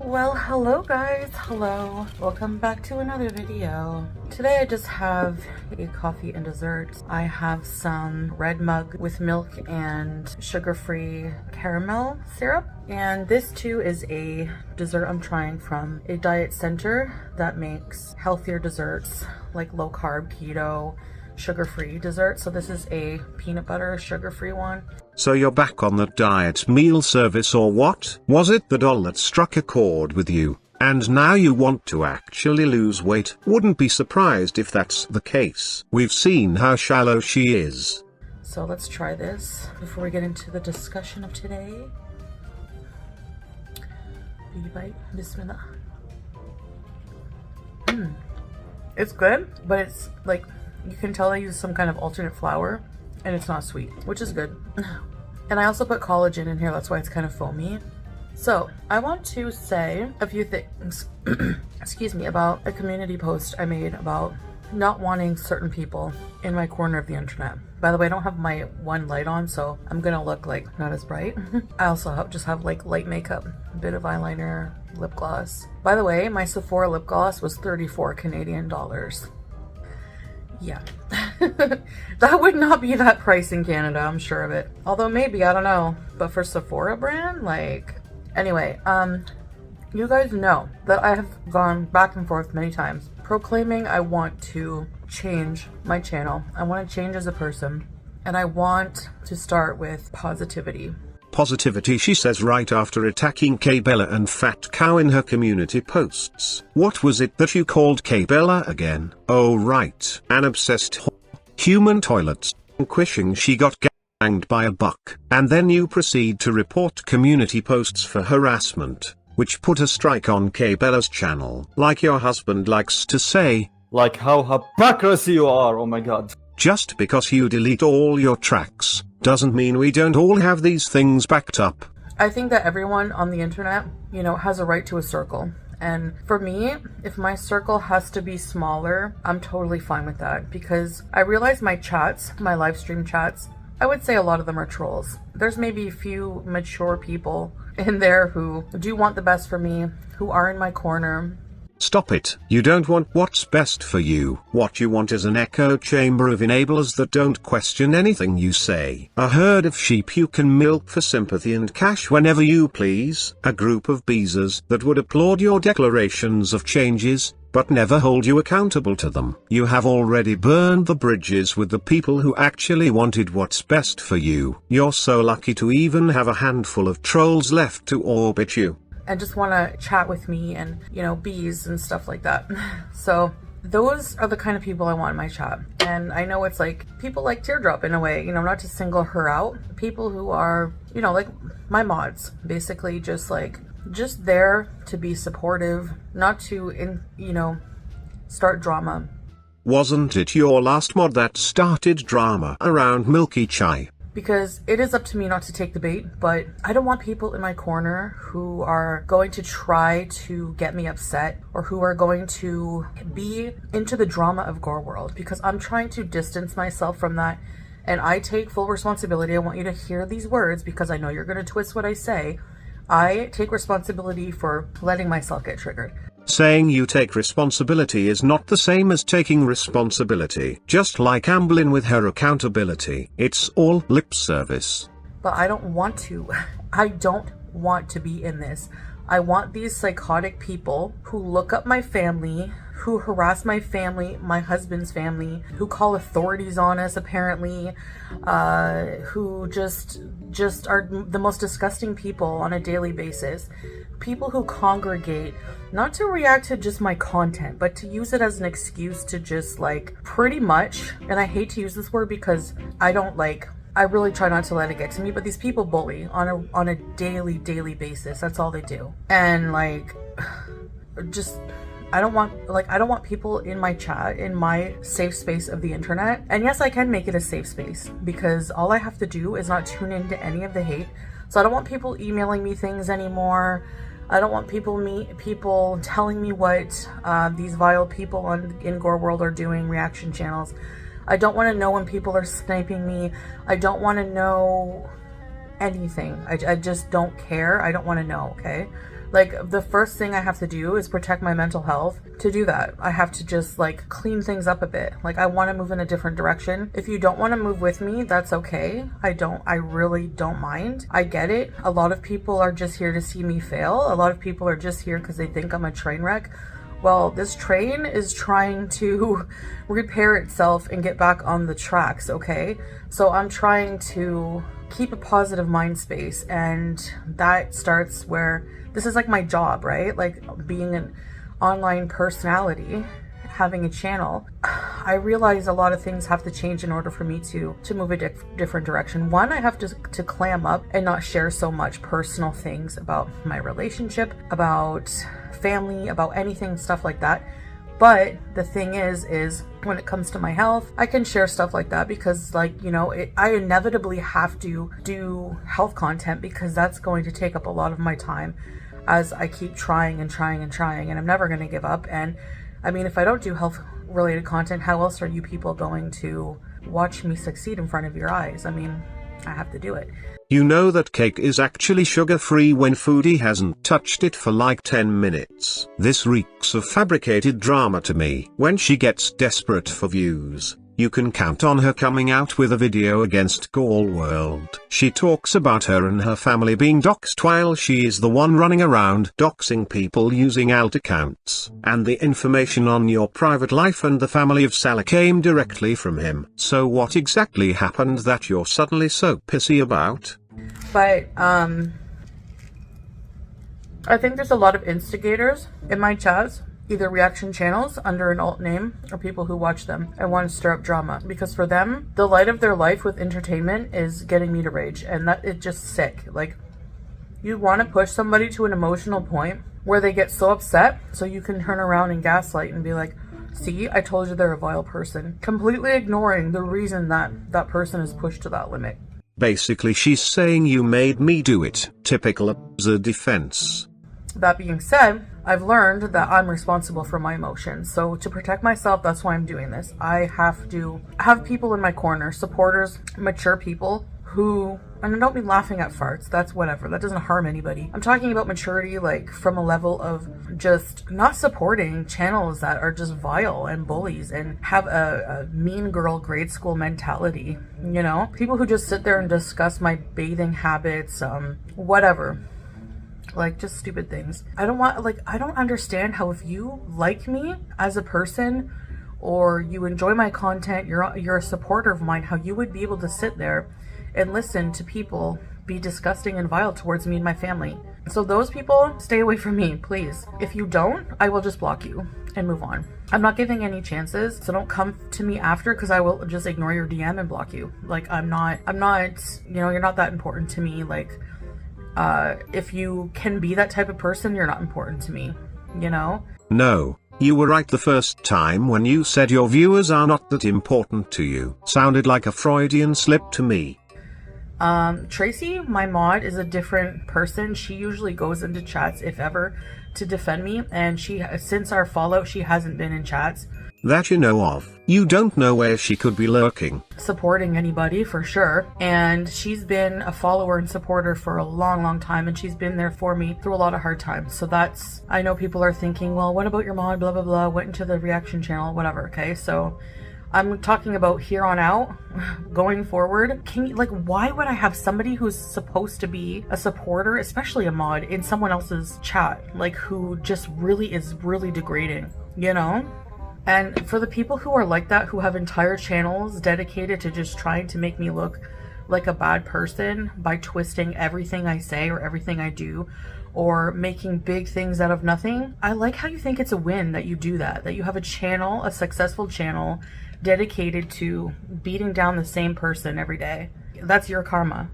Well, hello guys, hello. Welcome back to another video. Today I just have a coffee and dessert. I have some red mug with milk and sugar-free caramel syrup. And this too is a dessert I'm trying from a diet center that makes healthier desserts like low carb, keto, sugar-free dessert. So this is a peanut butter sugar-free one. So you're back on that diet meal service, or what? Was it the doll that struck a chord with you, and now you want to actually lose weight? Wouldn't be surprised if that's the case. We've seen how shallow she is. So let's try this before we get into the discussion of today. Baby bite, bismillah. It's good, but it's like, you can tell I use some kind of alternate flour and it's not sweet, which is good. And I also put collagen in here, that's why it's kind of foamy. So I want to say a few things, excuse me, about a community post I made about not wanting certain people in my corner of the internet. By the way, I don't have my one light on, so I'm gonna look like not as bright. I also just have like light makeup, a bit of eyeliner, lip gloss. By the way, my Sephora lip gloss was 34 Canadian dollars. Yeah, that would not be that price in Canada, I'm sure of it. Although maybe, I don't know. But for Sephora brand, like, anyway, you guys know that I have gone back and forth many times proclaiming I want to change my channel. I want to change as a person, and I want to start with positivity. Positivity, she says right after attacking K-Bella and Fat Cow in her community posts. What was it that you called K-Bella again? Oh right, an obsessed human toilets. Wishing she got ganged by a buck. And then you proceed to report community posts for harassment, which put a strike on K-Bella's channel. Like your husband likes to say, like how hypocrisy you are, oh my god. Just because you delete all your tracks doesn't mean we don't all have these things backed up. I think that everyone on the internet, you know, has a right to a circle. And for me, if my circle has to be smaller, I'm totally fine with that, because I realize my chats, my live stream chats, I would say a lot of them are trolls. There's maybe a few mature people in there who do want the best for me, who are in my corner. Stop it. You don't want what's best for you. What you want is an echo chamber of enablers that don't question anything you say. A herd of sheep you can milk for sympathy and cash whenever you please. A group of beezers that would applaud your declarations of changes, but never hold you accountable to them. You have already burned the bridges with the people who actually wanted what's best for you. You're so lucky to even have a handful of trolls left to orbit you and just want to chat with me and, you know, bees and stuff like that. So those are the kind of people I want in my chat. And I know it's like people like Teardrop in a way, you know, not to single her out. People who are, you know, like my mods, basically just there to be supportive, not to, you know, start drama. Wasn't it your last mod that started drama around Milky Chai? Because it is up to me not to take the bait, but I don't want people in my corner who are going to try to get me upset or who are going to be into the drama of Gorlworld, because I'm trying to distance myself from that, and I take full responsibility. I want you to hear these words because I know you're going to twist what I say. I take responsibility for letting myself get triggered. Saying you take responsibility is not the same as taking responsibility. Just like Amblin with her accountability, it's all lip service. But I don't want to. I don't want to be in this. I want these psychotic people who look up my family, who harass my family, my husband's family, who call authorities on us apparently, who just are the most disgusting people on a daily basis. People who congregate not to react to just my content, but to use it as an excuse to just like pretty much, and I hate to use this word because I really try not to let it get to me, but these people bully on a daily basis. That's all they do. And like, just, I don't want people in my chat, in my safe space of the internet. And yes, I can make it a safe space because all I have to do is not tune into any of the hate. So I don't want people emailing me things anymore. I don't want people telling me what these vile people in Gorlworld are doing, reaction channels. I don't want to know when people are sniping me. I don't want to know anything. I just don't care. I don't want to know, okay? Like, the first thing I have to do is protect my mental health. To do that, I have to just like clean things up a bit. Like, I want to move in a different direction. If you don't want to move with me, that's okay. I really don't mind. I get it. A lot of people are just here to see me fail. A lot of people are just here because they think I'm a train wreck. Well, this train is trying to repair itself and get back on the tracks, okay? So I'm trying to keep a positive mind space, and that starts where this is like my job, right? Like, being an online personality, having a channel, I realize a lot of things have to change in order for me to move a different direction. One, I have to clam up and not share so much personal things about my relationship, about family, about anything, stuff like that. But the thing is when it comes to my health, I can share stuff like that because, like, you know, I inevitably have to do health content because that's going to take up a lot of my time as I keep trying and trying and trying, and I'm never going to give up. And I mean, if I don't do health related content, how else are you people going to watch me succeed in front of your eyes? I mean, I have to do it. You know that cake is actually sugar-free when Foodie hasn't touched it for like 10 minutes. This reeks of fabricated drama to me. When she gets desperate for views, you can count on her coming out with a video against Gorlworld. She talks about her and her family being doxxed while she is the one running around doxing people using alt accounts. And the information on your private life and the family of Salah came directly from him. So what exactly happened that you're suddenly so pissy about? But I think there's a lot of instigators in my chats, either reaction channels under an alt name or people who watch them and want to stir up drama, because for them, the light of their life with entertainment is getting me to rage, and that it's just sick. Like, you want to push somebody to an emotional point where they get so upset so you can turn around and gaslight and be like, see, I told you they're a vile person, completely ignoring the reason that that person is pushed to that limit. Basically, she's saying you made me do it. Typical absurd defense. That being said, I've learned that I'm responsible for my emotions. So to protect myself, that's why I'm doing this. I have to have people in my corner, supporters, mature people who, and I don't mean laughing at farts, that's whatever, that doesn't harm anybody. I'm talking about maturity, like from a level of just not supporting channels that are just vile and bullies and have a mean girl grade school mentality, you know? People who just sit there and discuss my bathing habits, whatever. Like, just stupid things. I don't understand how, if you like me as a person or you enjoy my content, you're a supporter of mine, how you would be able to sit there and listen to people be disgusting and vile towards me and my family. So those people, stay away from me, please. If you don't, I will just block you and move on. I'm not giving any chances, so don't come to me after, because I will just ignore your DM and block you. Like, I'm not, you know, you're not that important to me. Like, if you can be that type of person, you're not important to me, you know? No, you were right the first time when you said your viewers are not that important to you. Sounded like a Freudian slip to me. Tracy, my mod, is a different person. She usually goes into chats, if ever, to defend me, and since our fallout, she hasn't been in chats. That you know of. You don't know where she could be lurking. Supporting anybody, for sure. And she's been a follower and supporter for a long, long time, and she's been there for me through a lot of hard times. So that's, I know people are thinking, well, what about your mod, blah, blah, blah, went into the reaction channel, whatever, okay? So I'm talking about here on out, going forward. Why would I have somebody who's supposed to be a supporter, especially a mod, in someone else's chat, like, who just really is really degrading, you know? And for the people who are like that, who have entire channels dedicated to just trying to make me look like a bad person by twisting everything I say or everything I do, or making big things out of nothing, I like how you think it's a win that you do that you have a channel, a successful channel, dedicated to beating down the same person every day. That's your karma.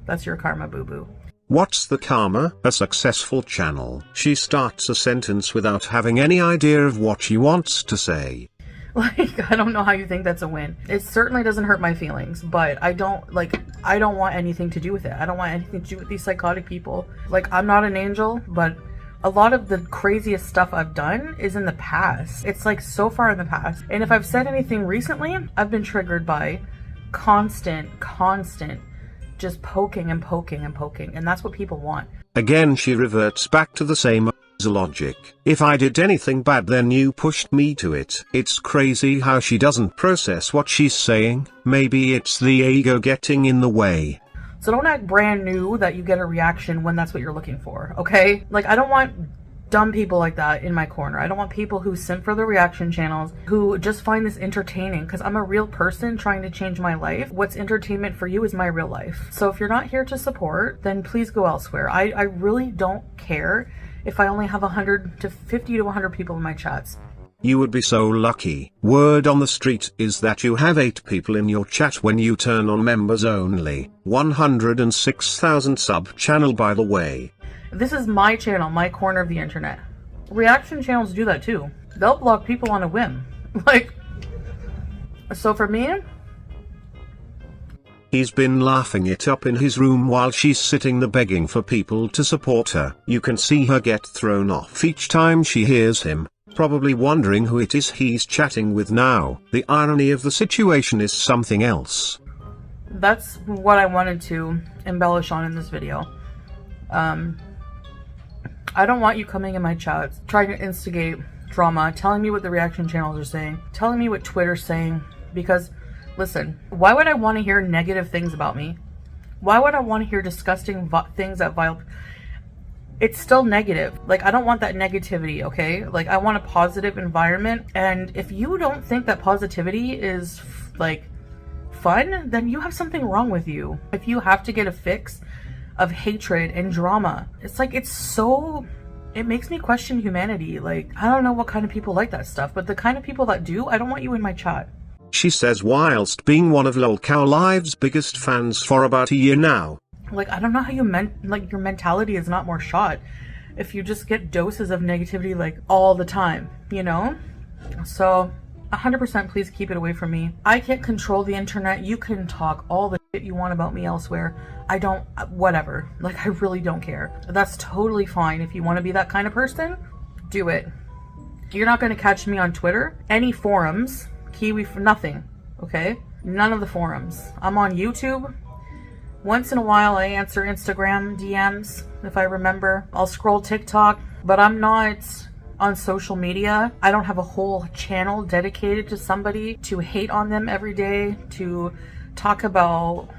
That's your karma, boo-boo. What's the karma? A successful channel. She starts a sentence without having any idea of what she wants to say. Like, I don't know how you think that's a win. It certainly doesn't hurt my feelings, but I don't want anything to do with it. I don't want anything to do with these psychotic people. Like, I'm not an angel, but a lot of the craziest stuff I've done is in the past. It's like so far in the past. And if I've said anything recently, I've been triggered by constant just poking and poking and poking, and that's what people want. Again she reverts back to the same logic. If I did anything bad then you pushed me to it. It's crazy how she doesn't process what she's saying. Maybe it's the ego getting in the way. So don't act brand new that you get a reaction when that's what you're looking for, okay? Like, I don't want dumb people like that in my corner. I don't want people who simp for the reaction channels, who just find this entertaining, because I'm a real person trying to change my life. What's entertainment for you is my real life. So if you're not here to support, then please go elsewhere. I really don't care if I only have 100 to 50 to 100 people in my chats. You would be so lucky. Word on the street is that you have 8 people in your chat when you turn on members only. 106,000 sub channel, by the way. This is my channel, my corner of the internet. Reaction channels do that too. They'll block people on a whim. Like, so for me, he's been laughing it up in his room while she's sitting there begging for people to support her. You can see her get thrown off each time she hears him, probably wondering who it is he's chatting with now. The irony of the situation is something else. That's what I wanted to embellish on in this video. I don't want you coming in my chats, trying to instigate drama, telling me what the reaction channels are saying, telling me what Twitter's saying, because listen, why would I want to hear negative things about me? Why would I want to hear disgusting things that vile? It's still negative. Like, I don't want that negativity, okay? Like, I want a positive environment. And if you don't think that positivity is like fun, then you have something wrong with you. If you have to get a fix of hatred and drama, it's like, it's so, it makes me question humanity. Like, I don't know what kind of people like that stuff, but the kind of people that do, I don't want you in my chat. She says whilst being one of LOLcow Live's biggest fans for about a year now. Like, I don't know how you like, your mentality is not more shot if you just get doses of negativity like all the time, you know? So 100% please keep it away from me. I can't control the internet. You can talk all the shit you want about me elsewhere. I don't, whatever. Like, I really don't care. That's totally fine. If you want to be that kind of person, do it. You're not going to catch me on Twitter, any forums, Kiwi, nothing, okay? None of the forums. I'm on YouTube. Once in a while I answer Instagram DMs if I remember. I'll scroll TikTok, but I'm not on social media. I don't have a whole channel dedicated to somebody to hate on them every day, to talk about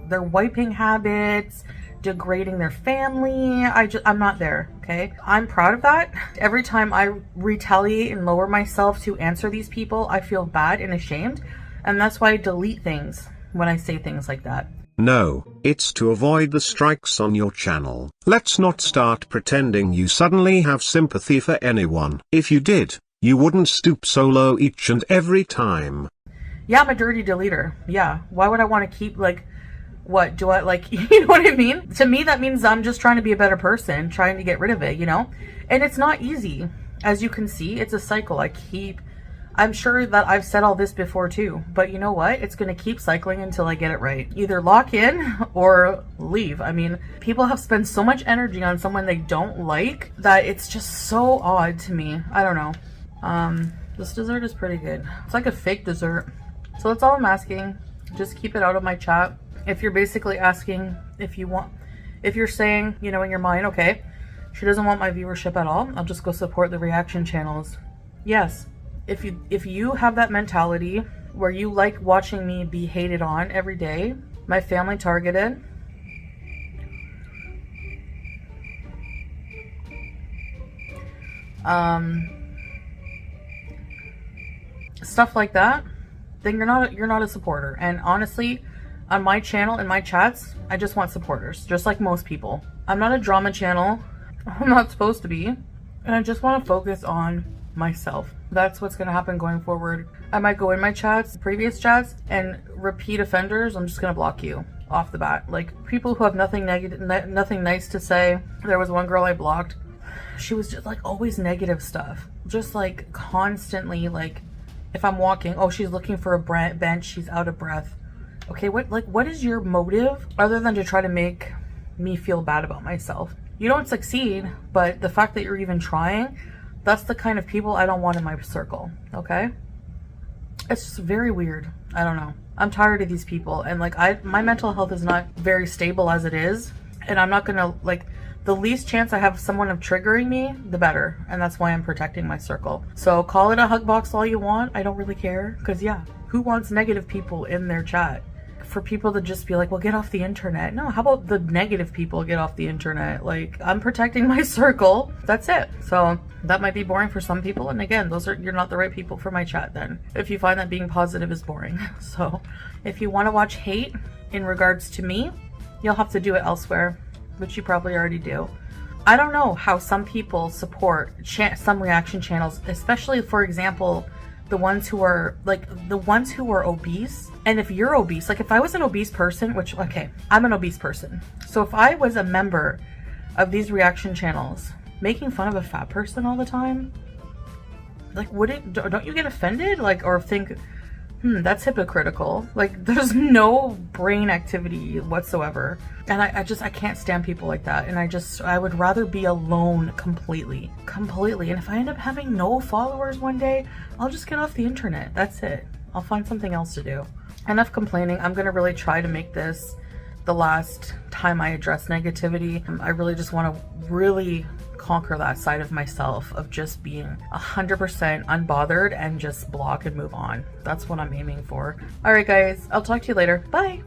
their wiping habits, degrading their family. I'm not there, okay? I'm proud of that. Every time I retaliate and lower myself to answer these people, I feel bad and ashamed, and that's why I delete things when I say things like that. No, it's to avoid the strikes on your channel. Let's not start pretending you suddenly have sympathy for anyone. If you did, you wouldn't stoop so low each and every time. Yeah, I'm a dirty deleter. Yeah, why would I want to keep, like, what do I, like, you know what I mean? To me, that means I'm just trying to be a better person, trying to get rid of it, you know? And it's not easy. As you can see, it's a cycle. I'm sure that I've said all this before too, but you know what? It's going to keep cycling until I get it right. Either lock in or leave. I mean, people have spent so much energy on someone they don't like that it's just so odd to me. I don't know. This dessert is pretty good. It's like a fake dessert. So that's all I'm asking. Just keep it out of my chat. If you're basically asking if you're saying, you know, in your mind, okay, she doesn't want my viewership at all, I'll just go support the reaction channels. Yes. If you have that mentality where you like watching me be hated on every day, my family targeted, stuff like that, then you're not a supporter. And honestly, on my channel and my chats, I just want supporters, just like most people. I'm not a drama channel. I'm not supposed to be. And I just want to focus on myself. That's what's going to happen going forward. I might go in my chats, previous chats, and repeat offenders, I'm just going to block you off the bat. Like, people who have nothing negative, nothing nice to say. There was one girl I blocked. She was just like always negative stuff. Just like constantly, like, if I'm walking, oh, she's looking for a bench, she's out of breath. Okay, what is your motive other than to try to make me feel bad about myself? You don't succeed, but the fact that you're even trying, that's the kind of people I don't want in my circle, okay? It's just very weird. I don't know. I'm tired of these people, and like my mental health is not very stable as it is. And I'm not gonna, like, the least chance I have someone of triggering me, the better. And that's why I'm protecting my circle. So call it a hug box all you want. I don't really care. Because yeah, who wants negative people in their chat? For people to just be like, well, get off the internet. No, how about the negative people get off the internet? Like, I'm protecting my circle. That's it. So that might be boring for some people. And again, you're not the right people for my chat then. If you find that being positive is boring. So if you want to watch hate in regards to me, you'll have to do it elsewhere, which you probably already do. I don't know how some people support some reaction channels, especially, for example, the ones who are obese. And if you're obese, like if I was an obese person, which, okay, I'm an obese person. So if I was a member of these reaction channels making fun of a fat person all the time, like, don't you get offended? Like, or think, that's hypocritical. Like, there's no brain activity whatsoever. And I can't stand people like that. And I would rather be alone completely. And if I end up having no followers one day, I'll just get off the internet. That's it. I'll find something else to do. Enough complaining. I'm going to really try to make this the last time I address negativity. I really just want to really conquer that side of myself of just being 100% unbothered and just block and move on. That's what I'm aiming for. All right, guys, I'll talk to you later. Bye.